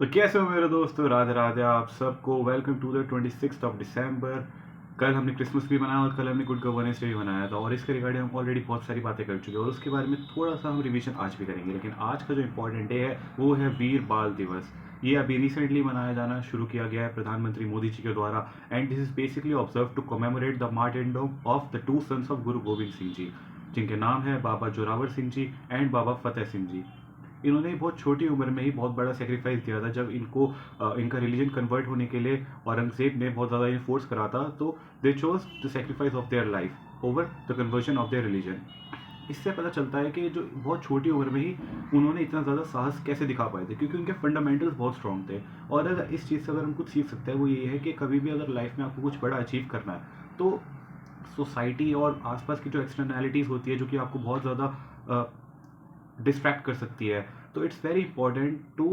तो कैसे हो मेरे दोस्तों, राधे राधे आप सबको। वेलकम टू द 26 दिसंबर। कल हमने क्रिसमस भी मनाया और कल हमने गुड गवर्नेंस डे भी मनाया था, और इसके रिगार्डिंग हम ऑलरेडी बहुत सारी बातें कर चुके हैं और उसके बारे में थोड़ा सा हम रिवीजन आज भी करेंगे। लेकिन आज का जो इम्पोर्टेंट डे है वो है वीर बाल दिवस। ये अभी रिसेंटली मनाया जाना शुरू किया गया है प्रधानमंत्री मोदी जी के द्वारा, and this is basically observe to commemorate the martyrdom of the two sons of Guru Gobind Singh ji, जिनके नाम है बाबा जोरावर सिंह जी एंड बाबा फतेह सिंह जी। इन्होंने बहुत छोटी उम्र में ही बहुत बड़ा सेक्रीफाइस दिया था। जब इनको इनका रिलीजन कन्वर्ट होने के लिए औरंगजेब ने बहुत ज़्यादा इन्फोर्स करा था, तो they chose the sacrifice of their life over the conversion of their religion. इससे पता चलता है कि जो बहुत छोटी उम्र में ही उन्होंने इतना ज़्यादा साहस कैसे दिखा पाए थे, क्योंकि उनके फंडामेंटल्स बहुत स्ट्रॉन्ग थे। और अगर इस चीज़ से अगर हम कुछ सीख सकते हैं वो ये है कि कभी भी अगर लाइफ में आपको कुछ बड़ा अचीव करना है तो सोसाइटी और आसपास की जो एक्सटर्नैलिटीज़ होती है जो कि आपको बहुत ज़्यादा डिस्ट्रैक्ट कर सकती है, तो it's very important to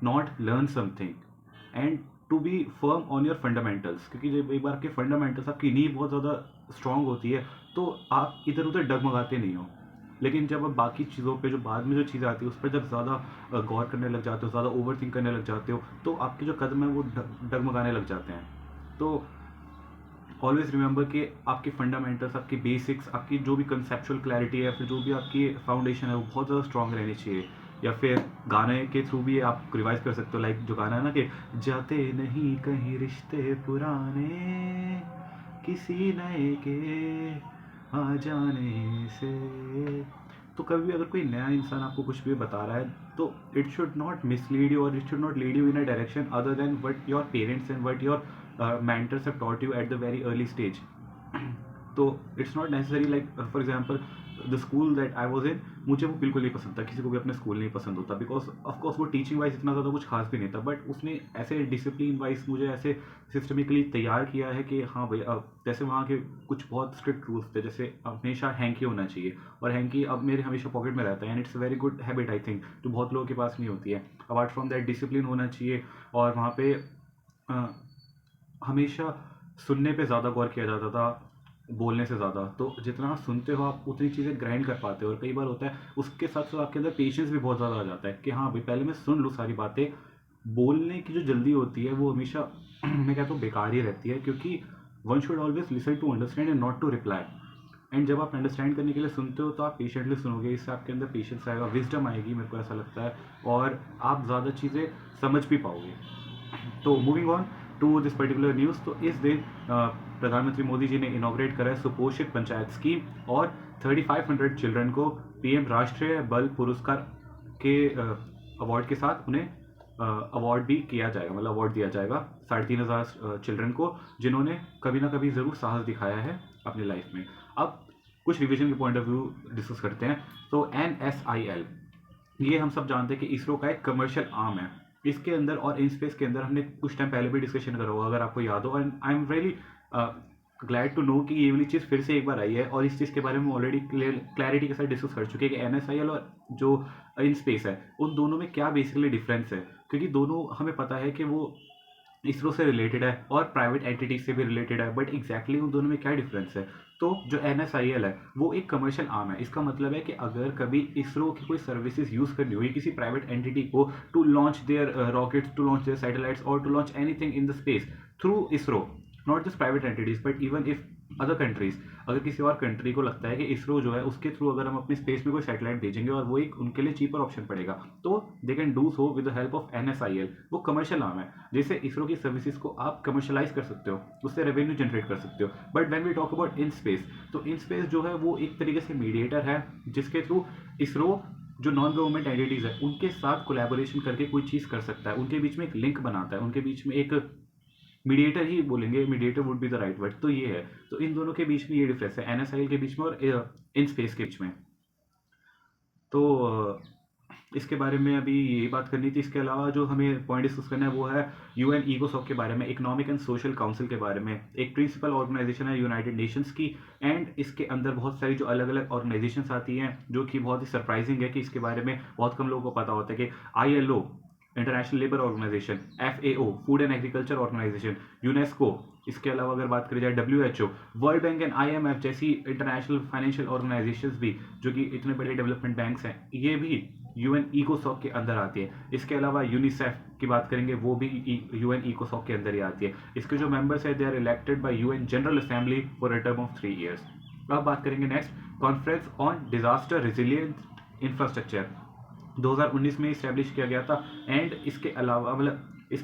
not learn something and to be firm on your fundamentals. क्योंकि जब एक बार आपके फंडामेंटल्स, आपकी नींव बहुत ज़्यादा स्ट्रांग होती है तो आप इधर उधर डगमगाते नहीं हो। लेकिन जब आप बाकी चीज़ों पे जो बाद में जो चीज़ें आती है उस पर जब ज़्यादा गौर करने लग जाते हो, ज़्यादा ओवर थिंक करने लग जाते हो, तो आपके जो कदम है वो डगमगाने लग जाते हैं। तो ऑलवेज रिमेंबर कि आपके फंडामेंटल्स, आपकी बेसिक्स, आपकी जो भी कंसेप्चुअल क्लैरिटी है, फिर जो भी आपकी फाउंडेशन है वो बहुत ज़्यादा स्ट्रांग रहनी चाहिए। या फिर गाने के थ्रू भी आप रिवाइज कर सकते हो, लाइक जो गाना है ना कि जाते नहीं कहीं रिश्ते पुराने किसी नए के आ जाने से। तो कभी भी अगर कोई नया इंसान आपको कुछ भी बता रहा है तो it should not mislead you और it should not lead you in a direction other than what your parents and what your mentors have taught you at the very early stage. तो it's not necessary, like for example the school that I was in, मुझे वो बिल्कुल नहीं पसंद था। किसी को भी अपने स्कूल नहीं पसंद होता, बिकॉज ऑफकोर्स वो टीचिंग वाइज इतना ज़्यादा कुछ खास भी नहीं था, बट उसने ऐसे डिसिप्लिन वाइज मुझे ऐसे सिस्टमिकली तैयार किया है कि हाँ भाई, अब जैसे वहाँ के कुछ बहुत स्ट्रिक्ट रूल्स थे, जैसे हमेशा हैंकी होना चाहिए, और हैंकी अब मेरे हमेशा पॉकेट में रहता है, and it's very good habit I think, जो बहुत लोगों के पास नहीं होती है। अपार्ट फ्रॉम दैट डिसिप्लिन होना चाहिए, और वहाँ पे हमेशा सुनने पे ज़्यादा गौर किया जाता था बोलने से ज़्यादा। तो जितना आप सुनते हो आप उतनी चीज़ें ग्राइंड कर पाते हो, और कई बार होता है उसके साथ साथ आपके अंदर पेशेंस भी बहुत ज़्यादा आ जाता है कि हाँ भाई पहले मैं सुन लूँ सारी बातें। बोलने की जो जल्दी होती है वो हमेशा मैं कहता हूँ बेकार ही रहती है, क्योंकि one should always listen to understand and not to reply. And जब आप अंडरस्टैंड करने के लिए सुनते हो तो आप पेशेंटली सुनोगे, इससे आपके अंदर पेशेंस आएगा, विजडम आएगी, मेरे को ऐसा लगता है, और आप ज़्यादा चीज़ें समझ भी पाओगे। तो moving on to this particular news, तो इस दिन प्रधानमंत्री मोदी जी ने इनॉग्रेट करा है सुपोषित पंचायत स्कीम, और 3500 चिल्ड्रन को पीएम राष्ट्रीय बल पुरस्कार के अवार्ड के साथ उन्हें अवार्ड भी किया जाएगा, मतलब अवार्ड दिया जाएगा 3500 चिल्ड्रन को जिन्होंने कभी ना कभी ज़रूर साहस दिखाया है अपनी लाइफ में। अब कुछ रिविजन के पॉइंट ऑफ व्यू डिस्कस करते हैं। तो NSIL, ये हम सब जानते हैं कि इसरो का एक कमर्शियल आर्म है। इसके अंदर और इन स्पेस के अंदर हमने कुछ टाइम पहले भी डिस्कशन करा होगा, अगर आपको याद हो, and I am really glad to know कि ये वाली चीज़ फिर से एक बार आई है, और इस चीज़ के बारे में ऑलरेडी क्लैरिटी के साथ डिस्कस कर चुके हैं कि NSIL और जो इन स्पेस है उन दोनों में क्या बेसिकली डिफरेंस है। क्योंकि दोनों हमें पता है कि वो इसरो से रिलेटेड है और प्राइवेट एंटिटीज से भी रिलेटेड है, बट एग्जैक्टली उन दोनों में क्या डिफरेंस है। तो जो NSIL है वो एक कमर्शियल आर्म है। इसका मतलब है कि अगर कभी इसरो की कोई सर्विसेज यूज़ करनी हुई किसी प्राइवेट एंटिटी को to launch their rockets, to launch their satellites, और to launch anything in the space through ISRO, not just private entities but even if other countries, अगर किसी और कंट्री को लगता है कि इसरो जो है उसके थ्रू अगर हम अपनी स्पेस में कोई सैटेलाइट भेजेंगे और वो एक उनके लिए चीपर ऑप्शन पड़ेगा, तो they can do so with the help of NSIL। वो कमर्शियल आर्म है जिससे इसरो की सर्विसेज को आप कमर्शलाइज कर सकते हो, उससे रेवेन्यू जनरेट कर सकते हो। But when we talk about in space, तो इन स्पेस जो है वो एक तरीके से मीडिएटर है जिसके थ्रू इसरो जो नॉन गवर्नमेंट एंटिटीज़ है उनके साथ कोलैबोरेशन करके कोई चीज़ कर सकता है, उनके बीच में एक लिंक बनाता है, उनके बीच में एक मीडिएटर ही बोलेंगे, mediator would be the right word. तो ये है, तो इन दोनों के बीच में ये डिफरेंस है, NSIL के बीच में और इन स्पेस के बीच में। तो इसके बारे में अभी यही बात करनी थी। इसके अलावा जो हमें पॉइंट डिस्कस करना है वो है UN इकोसॉक के बारे में, इकोनॉमिक एंड सोशल काउंसिल के बारे में। एक प्रिंसिपल ऑर्गेनाइजेशन है यूनाइटेड नेशंस की, एंड इसके अंदर बहुत सारी जो अलग अलग ऑर्गेनाइजेशंस आती हैं, जो कि बहुत ही सरप्राइजिंग है कि इसके बारे में बहुत कम लोगों को पता होता है कि ILO international labour organisation, FAO food and agriculture organisation, UNESCO, इसके अलावा अगर बात करी जाए WHO, world bank and IMF जैसी इंटरनेशनल फाइनेंशियल ऑर्गेनाइजेशंस भी, जो कि इतने बड़े डेवलपमेंट बैंक्स हैं, ये भी यूएन इकोसॉक के अंदर आती है। इसके अलावा यूनिसेफ की बात करेंगे, वो भी यूएन इकोसॉक के अंदर ही आती है। इसके जो मेंबर्स है they are elected by UN general assembly for a term of 3 years. अब बात करेंगे next conference on disaster resilient infrastructure, 2019 में इस्टेब्लिश किया गया था। एंड इसके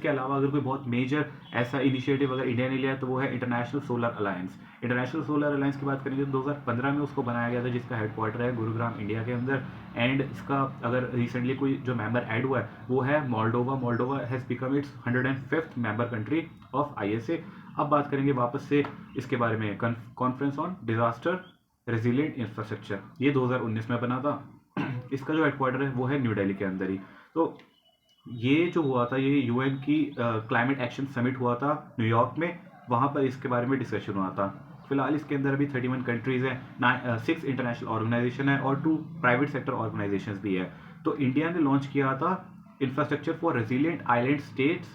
अलावा अगर कोई बहुत मेजर ऐसा इनिशिएटिव अगर इंडिया ने लिया है तो वो है international solar alliance. International solar alliance की बात करेंगे तो 2015 में उसको बनाया गया था, जिसका हेडक्वार्टर है गुरुग्राम इंडिया के अंदर। एंड इसका अगर रिसेंटली कोई जो मेंबर ऐड हुआ है वो है Moldova. Moldova has become it's 105th member country of ISA. अब बात करेंगे वापस से इसके बारे में, conference on disaster resilient infrastructure, ये 2019 में बना था। इसका जो हेडक्वार्टर है वो है न्यू दिल्ली के अंदर ही। तो ये जो हुआ था, ये यूएन की क्लाइमेट एक्शन समिट हुआ था न्यूयॉर्क में, वहाँ पर इसके बारे में डिस्कशन हुआ था। फिलहाल इसके अंदर अभी 31 कंट्रीज हैं, 6 इंटरनेशनल ऑर्गेनाइजेशन है और 2 प्राइवेट सेक्टर ऑर्गेनाइजेशंस भी है। तो इंडिया ने लॉन्च किया था infrastructure for resilient island states,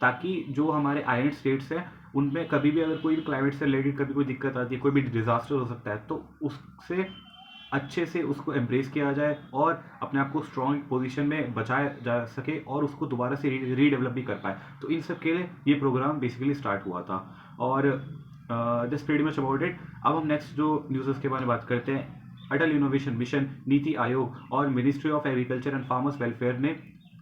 ताकि जो हमारे आइलैंड स्टेट्स हैं उनमें कभी भी अगर कोई भी क्लाइमेट से रिलेटेड कभी कोई दिक्कत आती है, कोई भी डिजास्टर हो सकता है, तो उससे अच्छे से उसको एम्ब्रेस किया जाए और अपने आप को स्ट्रॉन्ग पोजीशन में बचाया जा सके और उसको दोबारा से रीडेवलप भी कर पाए। तो इन सब के लिए ये प्रोग्राम बेसिकली स्टार्ट हुआ था। और just pretty much about it. अब हम नेक्स्ट जो न्यूज़ के बारे में बात करते हैं। अटल इनोवेशन मिशन, नीति आयोग और ministry of agriculture and farmers welfare ने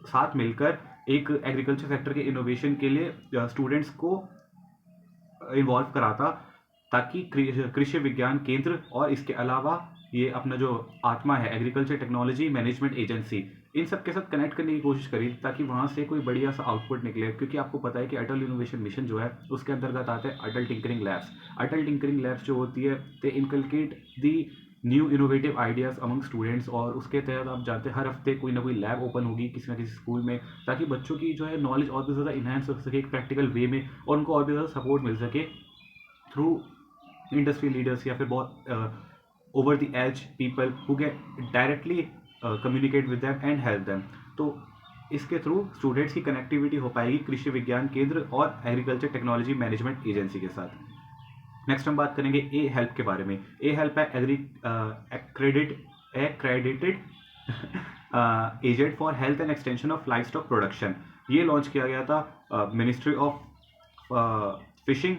साथ मिलकर एक एग्रीकल्चर सेक्टर के इनोवेशन के लिए स्टूडेंट्स को इन्वॉल्व करा था, ताकि कृषि विज्ञान केंद्र और इसके अलावा ये अपना जो आत्मा है एग्रीकल्चर टेक्नोलॉजी मैनेजमेंट एजेंसी, इन सब के साथ कनेक्ट करने की कोशिश करी, ताकि वहाँ से कोई बढ़िया सा आउटपुट निकले। क्योंकि आपको पता है कि अटल इनोवेशन मिशन जो है उसके अंतर्गत आते हैं Atal tinkering labs. Atal tinkering labs जो होती है they inculcate the new innovative ideas among students, और उसके तहत आप जानते हैं हर हफ्ते कोई ना कोई लैब ओपन होगी किसी ना किसी स्कूल में, ताकि बच्चों की जो है नॉलेज और भी ज़्यादा इन्हांस हो सके एक प्रैक्टिकल वे में, और उनको और भी ज़्यादा सपोर्ट मिल सके थ्रू इंडस्ट्री लीडर्स या फिर बहुत over the edge people who can directly communicate with them and help them। तो इसके थ्रू स्टूडेंट्स की कनेक्टिविटी हो पाएगी कृषि विज्ञान केंद्र और एग्रीकल्चर टेक्नोलॉजी मैनेजमेंट एजेंसी के साथ। नेक्स्ट हम बात करेंगे ए हेल्प के बारे में। ए हेल्प है accredited agent for health and extension of life stock production. ये लॉन्च किया गया था ministry of fishing,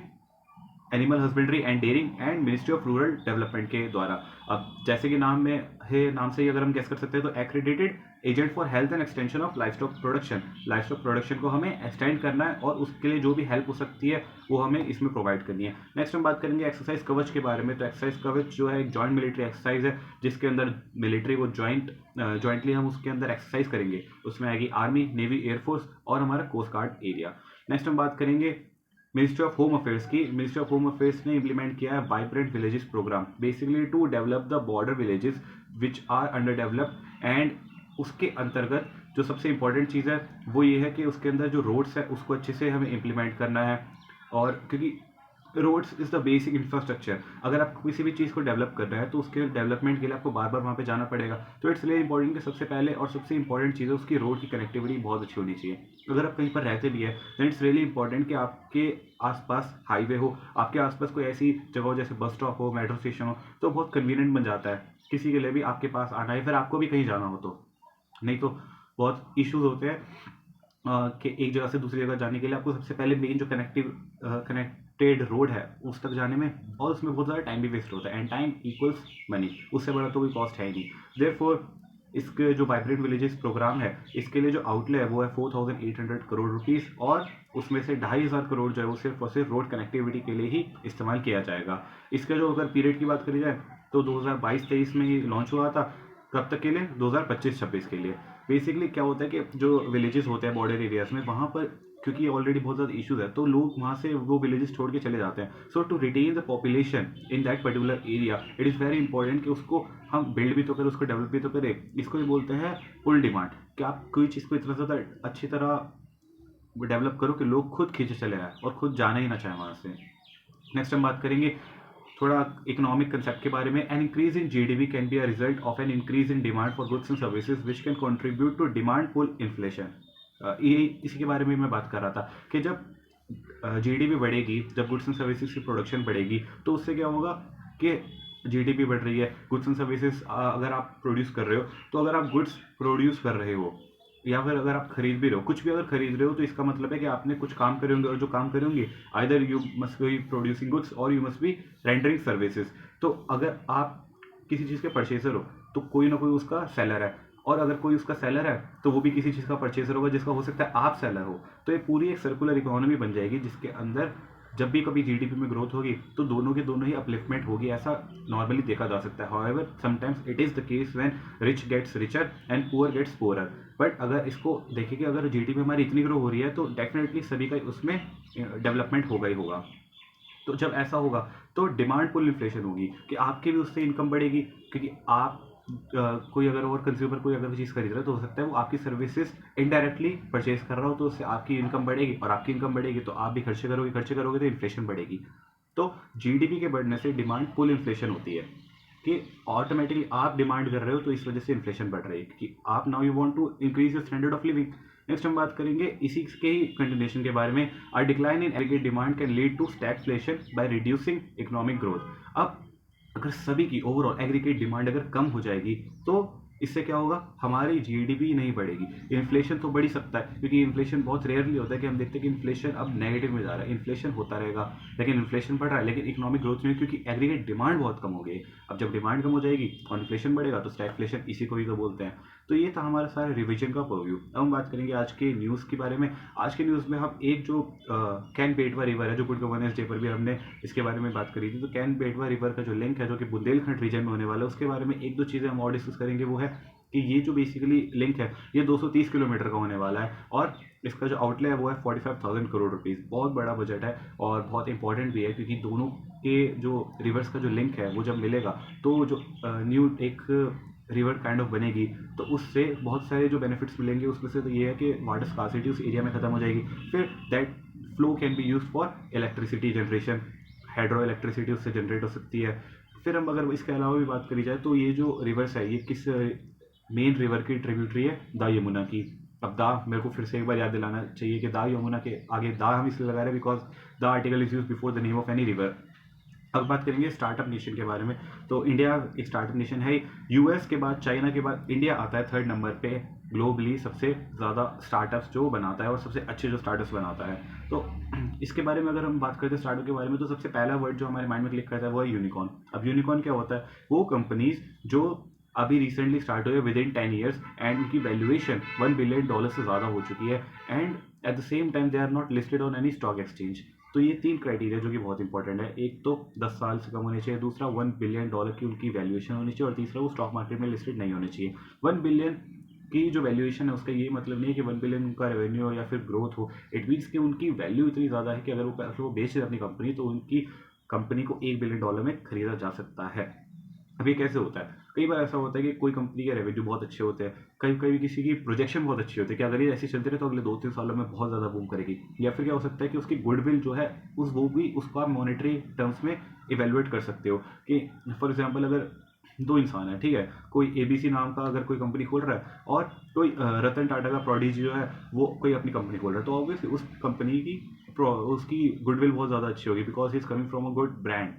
animal husbandry and dairying and ministry of rural development के द्वारा। अब जैसे कि नाम से ही अगर हम गेस कर सकते हैं तो accredited agent for health and extension of life stock production, life stock production को हमें एक्सटेंड करना है और उसके लिए जो भी हेल्प हो सकती है वो हमें इसमें प्रोवाइड करनी है। नेक्स्ट हम बात करेंगे एक्सरसाइज कवच के बारे में। तो एक्सरसाइज कवच जो है एक जॉइंट मिलिट्री एक्सरसाइज है, जिसके अंदर मिलिट्री वो जॉइंटली हम उसके अंदर एक्सरसाइज करेंगे। उसमें आएगी आर्मी, नेवी, एयरफोर्स और हमारा कोस्ट गार्ड एरिया। नेक्स्ट हम बात करेंगे मिनिस्ट्री ऑफ होम अफेयर्स की। मिनिस्ट्री ऑफ होम अफेयर्स ने इंप्लीमेंट किया है vibrant villages program, basically to develop the border villages which are underdeveloped. And उसके अंतर्गत जो सबसे इंपॉर्टेंट चीज़ है वो ये है कि उसके अंदर जो रोड्स है उसको अच्छे से हमें इम्प्लीमेंट करना है। और क्योंकि roads is the basic infrastructure, अगर आप किसी भी चीज़ को डेवलप कर रहे हैं तो उसके डेवलपमेंट के लिए आपको बार बार वहाँ पे जाना पड़ेगा। तो इट्स रियली इंपॉर्टेंट कि सबसे पहले और सबसे इंपॉर्टेंट चीज़ है उसकी रोड की कनेक्टिविटी बहुत अच्छी होनी चाहिए। अगर आप कहीं पर रहते भी है दैन इट्स रियली इंपॉर्टेंट कि आपके आसपास हाईवे हो, आपके आसपास कोई ऐसी जगह हो जैसे बस स्टॉप हो, मेट्रो स्टेशन हो, तो बहुत कन्वीनियंट बन जाता है किसी के लिए भी आपके पास आना है, फिर आपको भी कहीं जाना हो तो। नहीं तो बहुत इश्यूज होते हैं कि एक जगह से दूसरी जगह जाने के लिए आपको सबसे पहले मेन जो कनेक्टेड रोड है उस तक जाने में, और उसमें बहुत ज़्यादा टाइम भी वेस्ट होता है। एंड टाइम इक्वल्स मनी, उससे बड़ा तो कोई कॉस्ट है ही नहीं। देयरफॉर इसके जो वाइब्रेंट विलेजेस प्रोग्राम है इसके लिए जो आउटले है वो है 4800 करोड़ रुपीज़, और उसमें से 2500 करोड़ जो है वो सिर्फ और सिर्फ रोड कनेक्टिविटी के लिए ही इस्तेमाल किया जाएगा। इसका जो अगर पीरियड की बात करी जाए तो 2022-23 में ही लॉन्च हुआ था। कब तक के लिए? 2025-26 के लिए। बेसिकली क्या होता है कि जो विलेजेस होते हैं बॉर्डर एरियाज में, वहाँ पर क्योंकि ऑलरेडी बहुत ज़्यादा इश्यूज है तो लोग वहाँ से वो विलेजेस छोड़ के चले जाते हैं। So to retain the population in that particular area it is very important कि उसको हम बिल्ड भी तो करें, उसको डेवलप भी तो करें। इसको भी बोलते हैं पुल डिमांड, कि आप कोई चीज़ को इतना ज़्यादा अच्छी तरह डेवलप करो कि लोग खुद खींचे चले आए और खुद जाना ही ना चाहें वहाँ से। नेक्स्ट हम बात करेंगे थोड़ा इकोनॉमिक कंसेप्ट के बारे में। An increase in GDP can be a result of an increase in demand for goods and services which can contribute to demand pull inflation. ये इसी के बारे में मैं बात कर रहा था कि जब जीडीपी बढ़ेगी, जब गुड्स एंड सर्विसेज की प्रोडक्शन बढ़ेगी तो उससे क्या होगा कि जीडीपी बढ़ रही है, गुड्स एंड सर्विसेज अगर आप प्रोड्यूस कर रहे हो, तो अगर आप गुड्स प्रोड्यूस कर रहे हो या फिर अगर आप खरीद भी रहे हो, कुछ भी अगर खरीद रहे हो, तो इसका मतलब है कि आपने कुछ काम करे होंगे, और जो काम करे होंगे either you must be producing goods और you must be rendering services. तो अगर आप किसी चीज़ के परचेजर हो, तो कोई ना कोई उसका सेलर है, और अगर कोई उसका सेलर है तो वो भी किसी चीज़ का परचेजर होगा जिसका हो सकता है आप सेलर हो। तो ये पूरी एक सर्कुलर इकोनॉमी बन जाएगी, जिसके अंदर जब भी कभी जीडीपी में ग्रोथ होगी तो दोनों के दोनों ही अपलिफ्टमेंट होगी, ऐसा नॉर्मली देखा जा सकता है। However sometimes it is the case when rich gets richer and poor gets poorer. But अगर इसको देखें कि अगर जीडीपी हमारी इतनी ग्रो हो रही है, तो डेफिनेटली सभी का उसमें डेवलपमेंट होगा ही होगा। तो जब ऐसा होगा तो डिमांड पुल इन्फ्लेशन होगी, कि आपकी भी उससे इनकम बढ़ेगी, क्योंकि आप कोई अगर और कंज्यूमर कोई अगर चीज़ खरीद रहा है, तो हो सकता है वो आपकी सर्विसेज इनडायरेक्टली परचेज कर रहा हो, तो उससे आपकी इनकम बढ़ेगी, और आपकी इनकम बढ़ेगी तो आप भी खर्चे करोगे तो इन्फ्लेशन बढ़ेगी। तो जीडीपी के बढ़ने से डिमांड पुल इन्फ्लेशन होती है, कि ऑटोमेटिकली आप डिमांड कर रहे हो तो इस वजह से इन्फ्लेशन बढ़ रही है, क्योंकि आप now you want to increase your standard of living. Next हम बात करेंगे इसी के ही कंटिन्यूशन के बारे में। A decline in aggregate demand can lead to stagflation by reducing economic growth. अब अगर सभी की ओवरऑल एग्रीगेट डिमांड अगर कम हो जाएगी, तो इससे क्या होगा, हमारी जीडीपी नहीं बढ़ेगी। इन्फ्लेशन तो बढ़ ही सकता है, क्योंकि इन्फ्लेशन बहुत रेयरली होता है कि हम देखते हैं कि इन्फ्लेशन अब नेगेटिव में जा रहा है। इन्फ्लेशन होता रहेगा, लेकिन इन्फ्लेशन बढ़ रहा है, लेकिन इकोनॉमिक ग्रोथ नहीं, क्योंकि एग्रीगेट डिमांड बहुत कम हो गई है। अब जब डिमांड कम हो जाएगी और इन्फ्लेशन बढ़ेगा, तो स्टैगफ्लेशन इसी को ही तो बोलते हैं। तो ये था हमारा सारा रिविजन का पॉइंट व्यू। अब हम बात करेंगे आज के न्यूज़ के बारे में। आज के न्यूज़ में हम एक जो कैन बेटवा रिवर है, जो गुड गवर्नेंस डे पर भी हमने इसके बारे में बात करी थी, तो कैन बेटवा रिवर का जो लिंक है, जो कि बुंदेलखंड रीजन में होने वाला है, उसके बारे में एक दो चीज़ें हम और डिस्कस करेंगे। वो है कि ये जो बेसिकली लिंक है, ये 230 किलोमीटर का होने वाला है, और इसका जो आउटले है वो है 45,000 करोड़ रुपीज़। बहुत बड़ा बजट है और बहुत इंपॉर्टेंट भी है, क्योंकि दोनों के जो रिवर्स का जो लिंक है वो जब मिलेगा, तो जो न्यू एक रिवर काइंड ऑफ बनेगी, तो उससे बहुत सारे जो बेनिफिट्स मिलेंगे। उसमें से तो ये है कि वाटर स्कार्सिटी उस एरिया में ख़त्म हो जाएगी। फिर that flow can be use for electricity generation, hydro electricity उससे जनरेट हो सकती है। फिर हम अगर इसके अलावा भी बात करी जाए, तो ये जो रिवर्स है, ये किस मेन रिवर की ट्रिब्यूटरी है, द यमुना की। अब दा मेरे को फिर से एक बार याद दिलाना चाहिए कि दा यमुना के आगे दा हम इसलिए लगा रहे हैं because the article is use before the name of any river. अब बात करेंगे स्टार्टअप नेशन के बारे में। तो इंडिया एक स्टार्टअप नेशन है। यूएस के बाद, चाइना के बाद इंडिया आता है 3rd नंबर पे ग्लोबली सबसे ज़्यादा स्टार्टअप्स जो बनाता है, और सबसे अच्छे जो स्टार्टअप्स बनाता है। तो इसके बारे में अगर हम बात करते हैं स्टार्टअप के बारे में, तो सबसे पहला वर्ड जो हमारे माइंड में क्लिक करता है वो है यूनिकॉर्न। अब यूनिकॉर्न क्या होता है, वो कंपनीज जो अभी रिसेंटली स्टार्ट हुए विद इन 10 ईयर्स, एंड उनकी वैल्यूएशन $1 बिलियन से ज़्यादा हो चुकी है, and at the same time they are not listed on any stock exchange. तो ये 3 क्राइटेरिया जो कि बहुत इंपॉर्टेंट है। एक तो 10 साल से कम होने चाहिए, दूसरा $1 बिलियन की उनकी वैल्यूएशन होनी चाहिए, और तीसरा वो स्टॉक मार्केट में लिस्टेड नहीं होने चाहिए। 1 बिलियन की जो वैल्यूएशन है, उसका ये मतलब नहीं है कि 1 बिलियन उनका रेवेन्यू हो या फिर ग्रोथ हो। इट मीन्स कि उनकी वैल्यू इतनी ज़्यादा है कि अगर वो बेच रहे अपनी कंपनी, तो उनकी कंपनी को $1 बिलियन में खरीदा जा सकता है। अब ये कैसे होता है, कई बार ऐसा होता है कि कोई कंपनी के रेवेन्यू बहुत अच्छे होते हैं, कभी कभी किसी की प्रोजेक्शन बहुत अच्छी होती है कि अगर ये ऐसे चलते रहे तो अगले 2-3 सालों में बहुत ज़्यादा बूम करेगी। या फिर क्या हो सकता है कि उसकी गुडविल जो है वो भी उसको आप मॉनेटरी टर्म्स में इवेलुएट कर सकते हो। कि फॉर एग्जाम्पल अगर 2 इंसान है, ठीक है, कोई एबीसी नाम का अगर कोई कंपनी खोल रहा है, और कोई रतन टाटा का प्रोडीजी जो है वो कोई अपनी कंपनी खोल रहा है, तो ऑब्वियसली उस कंपनी की उसकी गुडविल बहुत ज़्यादा अच्छी होगी, because he is coming from a good brand.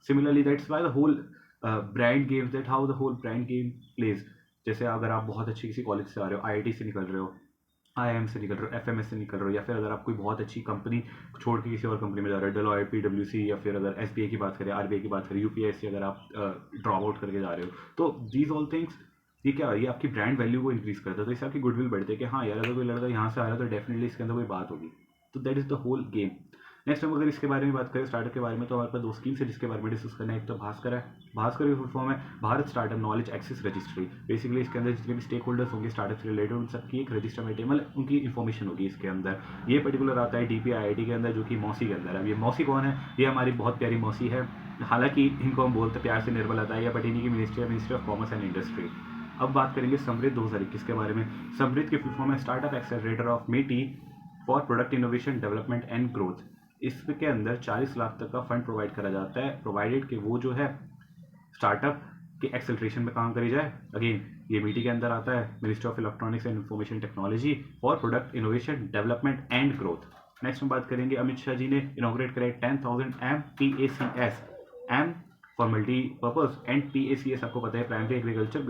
Similarly that's why the whole brand games, that how the whole brand game plays. जैसे अगर आप बहुत अच्छी किसी कॉलेज से आ रहे हो, आईआईटी से निकल रहे हो, आईआईएम से निकल रहे हो, एफएमएस से निकल रहे हो, या फिर अगर आप कोई बहुत अच्छी कंपनी छोड़ के किसी और कंपनी में जा रहे हो, डेलॉयट, पीडब्ल्यूसी, या फिर अगर एसबीआई की बात करें, आरबीआई की बात करें, यूपीएससी अगर आप ड्रॉप आउट करके जा रहे हो, तो दीज ऑल थिंग्स, ये क्या, ये आपकी ब्रांड वैल्यू को इंक्रीज करता है। तो इससे आपकी गुडविल बढ़ती है कि हाँ यार, अगर कोई लड़का यहाँ से आ रहा है तो डेफिनेटली इसके अंदर कोई बात होगी। तो that is the whole game. Next हम अगर इसके बारे में बात करें स्टार्टअप के बारे में, तो हमारे पास 2 स्कीम्स है जिसके बारे में डिस्कस करना है। एक तो भास्कर है। भास्कर की फुल फॉर्म है Bharat startup knowledge access registry. Basically इसके अंदर जितने भी स्टेक होल्डर्स होंगे स्टार्टअप से रिलेटेड, उन सबकी एक रजिस्टर में टेबल, उनकी इन्फॉर्मेशन होगी इसके अंदर। ये पर्टिकुलर आता है डीपीआईआईटी के अंदर, जो कि मौसी के अंदर है। अब ये मौसी कौन है, ये हमारी बहुत प्यारी मौसी है। हालांकि इनको हम बोलते प्यार से निर्मलता है, बट इन्हीं की ministry of commerce and industry. अब बात करेंगे समृद्ध 2021 के बारे में। समृद्ध की फुल फॉर्म है startup accelerator of MeitY for product innovation development and growth. इसके अंदर 40 लाख तक का फंड प्रोवाइड करा जाता है, प्रोवाइडेड कि वो जो है स्टार्टअप के एक्सेलरेशन में काम करी जाए। अगेन ये मीटी के अंदर आता है, ministry of electronics and information technology for product innovation development and growth. Next हम बात करेंगे, अमित शाह जी ने इनॉग्रेट कराई 10,000 MPACS for multipurpose and PACS आपको पता है, primary agriculture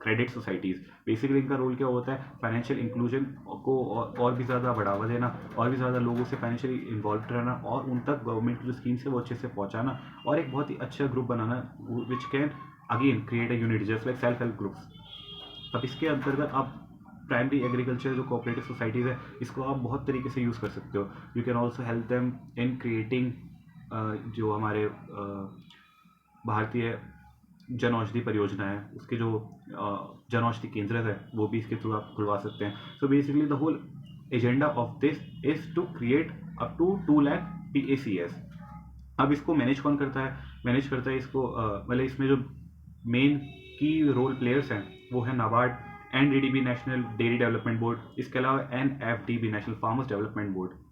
credit societies. Basically इनका रोल क्या होता है, फाइनेंशियल इंक्लूजन को और भी ज़्यादा बढ़ावा देना, और भी ज़्यादा लोगों से फाइनेंशियली इन्वॉल्व रहना, और उन तक गवर्नमेंट की जो स्कीम्स है वो अच्छे से पहुंचाना, और एक बहुत ही अच्छा group banana which can again create a unity just like self help groups. अब इसके अंतर्गत आप प्राइमरी एग्रीकल्चर जो कोऑपरेटिव सोसाइटीज़ है, इसको आप बहुत तरीके से यूज़ कर सकते हो। You can also help them in creating जो हमारे भारतीय जन औषधि परियोजना है, उसके जो जन औषधि केंद्र है वो भी इसके थ्रू आप खुलवा सकते हैं। So basically the whole agenda of this is to create up to 2 lakh PACS। अब इसको मैनेज कौन करता है? मैनेज करता है इसको मतलब इसमें जो मेन की रोल प्लेयर्स हैं वो है NABARD, NDDB national dairy development board, इसके अलावा NFDB national farmers development board.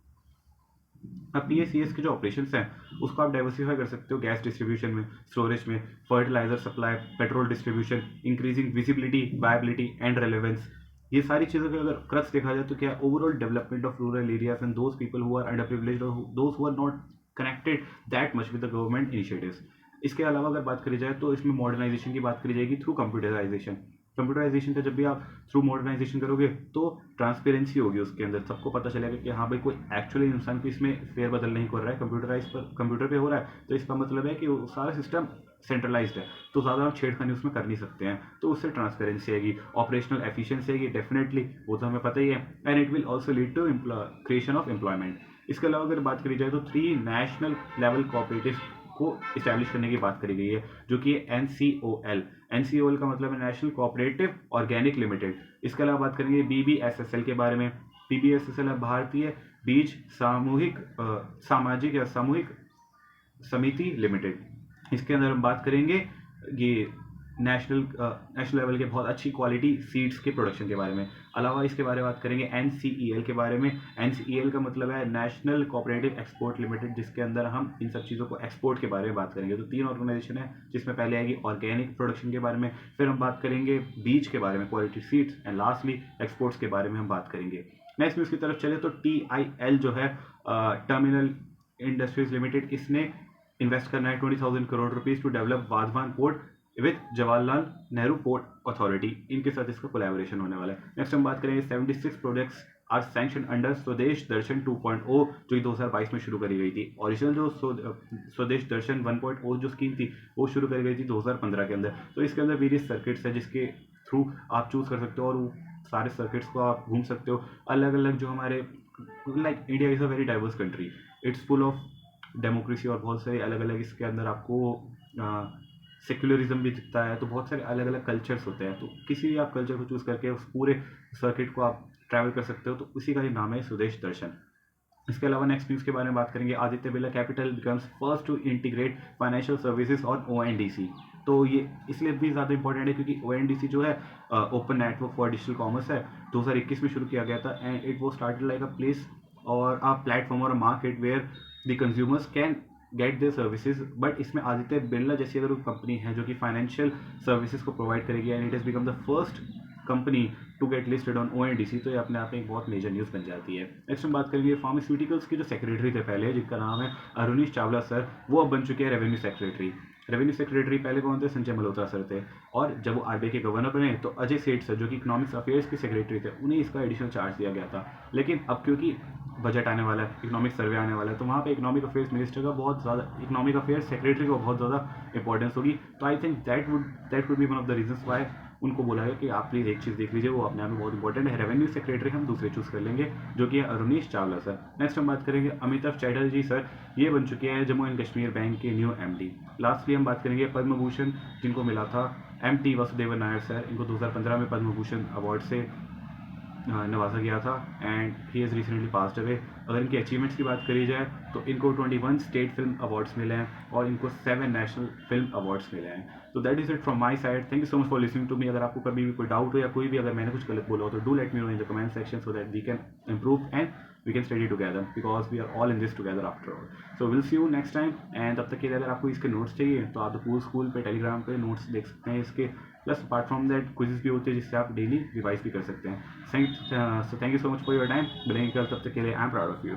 अब PACS के जो ऑपरेशंस हैं उसको आप डाइवर्सिफाई कर सकते हो गैस डिस्ट्रीब्यूशन में, स्टोरेज में, fertiliser supply, petrol distribution, increasing visibility, viability and relevance. ये सारी चीज़ों का अगर क्रक्स देखा जाए तो क्या overall development of rural areas and those people who are underprivileged और those who are not connected that much with the government initiatives. इसके अलावा अगर बात करी जाए तो इसमें मॉडर्नाइजेशन की बात करी जाएगी थ्रू कंप्यूटराइजेशन। कंप्यूटराइजेशन का जब भी आप थ्रू मॉडर्नाइजेशन करोगे तो ट्रांसपेरेंसी होगी उसके अंदर, सबको पता चलेगा कि हाँ भाई कोई एक्चुअली इंसान को इसमें फेरबदल नहीं कर रहा है, कंप्यूटराइज पर कंप्यूटर पे हो रहा है, तो इसका मतलब है कि वो सारा सिस्टम सेंट्रलाइज्ड है, तो ज़्यादा आप छेड़खानी उसमें कर नहीं सकते हैं, तो उससे ट्रांसपेरेंसी आएगी, ऑपरेशनल एफिशिएंसी आएगी डेफिनेटली, वो तो हमें पता ही है, and it will also lead to creation of employment. इसके अलावा अगर बात करी जाए तो 3 नेशनल लेवल कोऑपरेटिव को इस्टेब्लिश करने की बात करी गई है, जो कि NCOL। NCOL का मतलब है नेशनल कोऑपरेटिव ऑर्गेनिक लिमिटेड। इसके अलावा बात करेंगे BBSSL के बारे में। BBSSL है भारतीय बीज सामाजिक या सामूहिक समिति लिमिटेड। इसके अंदर हम बात करेंगे ये नेशनल लेवल के बहुत अच्छी क्वालिटी सीड्स के प्रोडक्शन के बारे में। अलावा इसके बारे में बात करेंगे NCEL के बारे में। NCEL का मतलब है नेशनल कोऑपरेटिव एक्सपोर्ट लिमिटेड, जिसके अंदर हम इन सब चीज़ों को एक्सपोर्ट के बारे में बात करेंगे। तो 3 ऑर्गेनाइजेशन है, जिसमें पहले आएगी ऑर्गेनिक प्रोडक्शन के बारे में, फिर हम बात करेंगे बीज के बारे में, quality seeds, and lastly exports के बारे में हम बात करेंगे। नेक्स्ट न्यूज़ की तरफ चले तो TIL जो है टर्मिनल इंडस्ट्रीज लिमिटेड, इसने इन्वेस्ट करना है 20,000 crore rupees to develop Wadhwan port with Jawaharlal Nehru port authority. इनके साथ इसका कोलैबोरेशन होने वाला है। नेक्स्ट हम बात करेंगे 76 प्रोजेक्ट्स आर सैंक्शन अंडर स्वदेश दर्शन 2.0, जो 2022 में शुरू करी गई थी। ओरिजिनल जो स्वदेश दर्शन 1.0 जो स्कीम थी वो शुरू करी गई थी 2015 के अंदर। तो इसके अंदर वेरियस सर्किट्स है जिसके थ्रू आप चूज़ कर सकते हो और वो सारे सर्किट्स को आप घूम सकते हो। अलग अलग जो हमारे like India is a very diverse country, it's full of democracy और बहुत सारे अलग अलग इसके अंदर आपको सेक्युलरिज्म भी दिखता है, तो बहुत सारे अलग अलग कल्चर्स होते हैं, तो किसी भी आप कल्चर को चूज़ करके उस पूरे सर्किट को आप ट्रैवल कर सकते हो, तो उसी का ही नाम है स्वदेश दर्शन। इसके अलावा नेक्स्ट न्यूज़ के बारे में बात करेंगे। Aditya Birla capital becomes first to integrate financial services on ONDC। तो ये इसलिए भी ज़्यादा इंपॉर्टेंट है क्योंकि ONDC जो है open network for digital commerce है, 2021 में शुरू किया गया था, एंड इट वो स्टार्टेड लाइक अ प्लेस और अ प्लेटफॉर्म और a market where the consumers can get their services. But इसमें आदित्य बिरला जैसी अगर कंपनी है जो कि फाइनेंशियल सर्विसेज को प्रोवाइड करेगी, and it has become the first company to get listed on ONDC, तो ये अपने आप में एक बहुत मेजर न्यूज़ बन जाती है। नेक्स्ट हम बात करेंगे फार्मास्यूटिकल्स के जो सेक्रेटरी थे पहले, जिनका नाम है अरुणीश चावला सर, वो अब बन चुके हैं रेवेन्यू सेक्रेटरी। रेवेन्यू सेक्रेटरी पहले कौन थे? संजय मल्होत्रा सर थे, और जब वो RBI के गवर्नर बने तो अजय सेठ सर जो कि इकोनॉमिक्स अफेयर्स के सेक्रेटरी थे, उन्हें इसका एडिशनल चार्ज दिया गया था। लेकिन अब क्योंकि बजट आने वाला है, इकोनॉमिक सर्वे आने वाला है, तो वहाँ पे इकोनॉमिक अफेयर्स मिनिस्टर का बहुत ज़्यादा, इकोनॉमिक अफेयर्स सेक्रेटरी को बहुत ज़्यादा इंपॉर्टेंस होगी। तो I think that would be one of the reasons Y उनको बोला गया कि आप प्लीज़ एक चीज़ देख लीजिए, वो अपने आप में बहुत इंपॉर्टेंट है। रेवेन्यू सेक्रेटरी हम दूसरे चूज़ कर लेंगे, जो कि है अरुणीश चावला सर। नेक्स्ट हम बात करेंगे अमिताभ चैटर्जी सर, ये बन चुके हैं जम्मू एंड कश्मीर बैंक के न्यू MD। लास्टली हम बात करेंगे पद्म भूषण, जिनको मिला था MT वासुदेवन नायर सर, इनको 2015 में पद्म भूषण अवार्ड से नवाजा गया था, and he is recently passed away. अगर इनके अचीवमेंट्स की बात करी जाए तो इनको 21 स्टेट फिल्म अवार्ड्स मिले हैं और इनको 7 नेशनल फिल्म अवार्ड्स मिले हैं। तो that is it from my side. Thank you so much for listening to me. अगर आपको कभी भी कोई डाउट हो या कोई भी अगर मैंने कुछ गलत बोला हो तो do let me know in the comment section so that we can improve and we can study together because we are all in this together after all. So we'll see you next time, and तब तक के लिए अगर आपको इसके notes चाहिए तो आप द कूल स्कूल पे टेलीग्राम पे नोट्स देख सकते हैं इसके, plus apart from that quiz भी होते हैं जिससे आप डेली रिवाइज भी कर सकते हैं। Thank you so much for your time. मिलेंगे कल, तब तक के लिए I am proud of you.